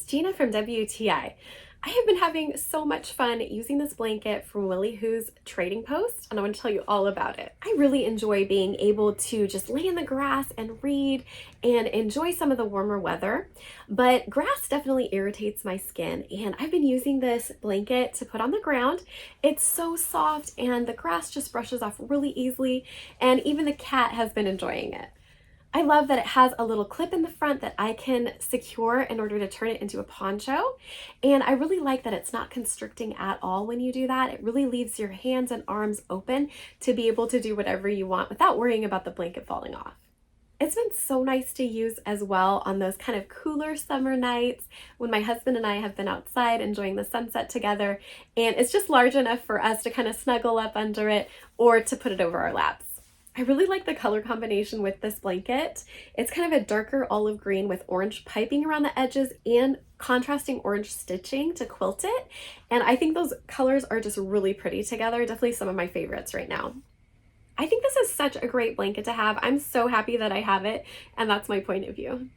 Gina from WTI. I have been having so much fun using this blanket from Willie who's trading post, and I want to tell you all about it. I really enjoy being able to just lay in the grass and read and enjoy some of the warmer weather, but grass definitely irritates my skin, and I've been using this blanket to put on the ground. It's so soft and the grass just brushes off really easily, and even the cat has been enjoying it. I love that it has a little clip in the front that I can secure in order to turn it into a poncho. And I really like that it's not constricting at all when you do that. It really leaves your hands and arms open to be able to do whatever you want without worrying about the blanket falling off. It's been so nice to use as well on those kind of cooler summer nights when my husband and I have been outside enjoying the sunset together, and it's just large enough for us to kind of snuggle up under it or to put it over our laps. I really like the color combination with this blanket. It's kind of a darker olive green with orange piping around the edges and contrasting orange stitching to quilt it. And I think those colors are just really pretty together. Definitely some of my favorites right now. I think this is such a great blanket to have. I'm so happy that I have it, and that's my point of view.